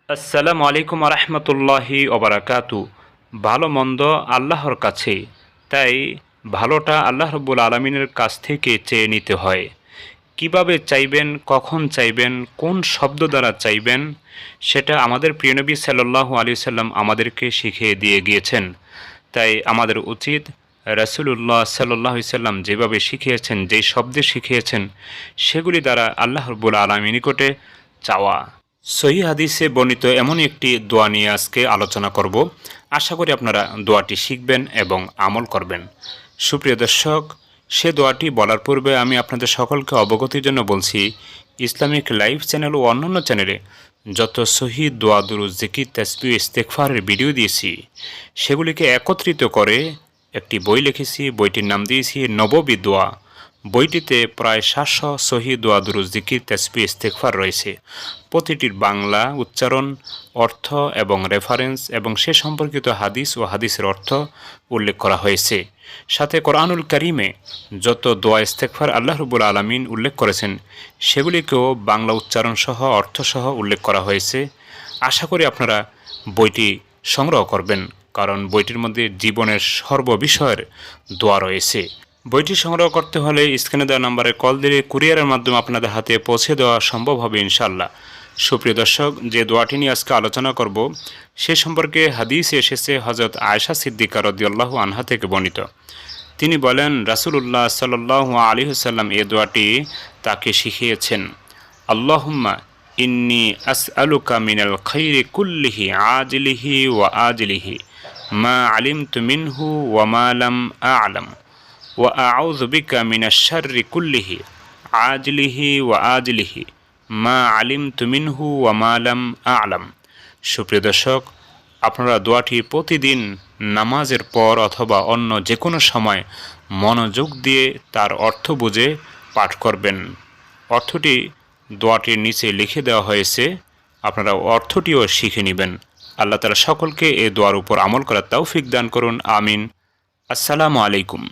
আসসালামু আলাইকুম রহমতুল্লাহি ওবারাকাতু। ভালো মন্দ আল্লাহর কাছে, তাই ভালোটা আল্লাহ রব্বুল আলমিনের কাছ থেকে চেয়ে নিতে হয়। কিভাবে চাইবেন, কখন চাইবেন, কোন শব্দ দ্বারা চাইবেন, সেটা আমাদের প্রিয়নবী সাল্লাল্লাহু আলাইহি সাল্লাম আমাদেরকে শিখিয়ে দিয়ে গিয়েছেন। তাই আমাদের উচিত রাসূলুল্লাহ সাল্লাল্লাহু আলাইহি সাল্লাম যেভাবে শিখিয়েছেন, যেই শব্দে শিখিয়েছেন, সেগুলি দ্বারা আল্লাহ রব্বুল আলমীর নিকটে চাওয়া। সহিহ হাদিসে বর্ণিত এমন একটি দোয়া নিয়ে আজকে আলোচনা করব। আশা করি আপনারা দোয়াটি শিখবেন এবং আমল করবেন। সুপ্রিয় দর্শক, সে দোয়াটি বলার পূর্বে আমি আপনাদের সকলকে অবগতির জন্য বলছি, ইসলামিক লাইভ চ্যানেল ও অন্যান্য চ্যানেলে যত সহিহ দোয়া, দুরূদ, জিকির, তাসবিহ, ইস্তেগফারের ভিডিও দিয়েছি, সেগুলিকে একত্রিত করে একটি বই লিখেছি। বইটির নাম দিয়েছি নববী দোয়া। বইটিতে প্রায় 700 সহিহ দোয়া, দুরূদ, জিকির, তাসবিহ, ইস্তেগফার রয়েছে। প্রতিটির বাংলা উচ্চারণ, অর্থ এবং রেফারেন্স এবং সে সম্পর্কিত হাদিস ও হাদিসের অর্থ উল্লেখ করা হয়েছে। সাথে কোরআনুল কারীমে যত দোয়া, ইস্তেগফার আল্লাহ রাব্বুল আলামিন উল্লেখ করেছেন, সেগুলিকেও বাংলা উচ্চারণ সহ অর্থ সহ উল্লেখ করা হয়েছে। আশা করি আপনারা বইটি সংগ্রহ করবেন, কারণ বইটির মধ্যে জীবনের সর্ববিষয়ের দোয়া রয়েছে। বইটি সংগ্রহ করতে হলে স্ক্রিনে দেওয়া নম্বরে কল দিলে কুরিয়ারের মাধ্যমে আপনাদের হাতে পৌঁছে দেওয়া সম্ভব হবে ইনশাআল্লাহ। সুপ্রিয় দর্শক, যে দোয়াটি নিয়ে আজকে আলোচনা করব, সে সম্পর্কে হাদিসে এসেছে হযরত আয়েশা সিদ্দিকা রাদিয়াল্লাহু আনহা থেকে বর্ণিত। তিনি বলেন, রাসূলুল্লাহ সাল্লাল্লাহু আলাইহি ওয়াসাল্লাম এ দোয়াটি তাকে শিখিয়েছেন। আল্লাহুম্মা ইন্নী আসআলুকা মিনাল খাইরি কুল্লিহি আজিলিহি ওয়া আজলিহি মা আলিমতু মিনহু ওয়া মা লাম আ'লাম ওয়া আউযু বিকা মিনাশ শাররি কুল্লিহি আজিলিহি ওয়া আজলিহি মা আলিমতু মিনহু ওয়া মা লাম আ'লাম। সুপ্রিয় দর্শক, আপনারা দোয়াটি প্রতিদিন নামাজের পর অথবা অন্য যে কোনো সময় মনোযোগ দিয়ে তার অর্থ বুঝে পাঠ করবেন। অর্থটি দোয়াটির নিচে লিখে দেওয়া হয়েছে, আপনারা অর্থটিও শিখে নেবেন। আল্লাহ তাআলা সকলকে এ দোয়ার উপর আমল করার তৌফিক দান করুন। আমিন। আসসালামু আলাইকুম।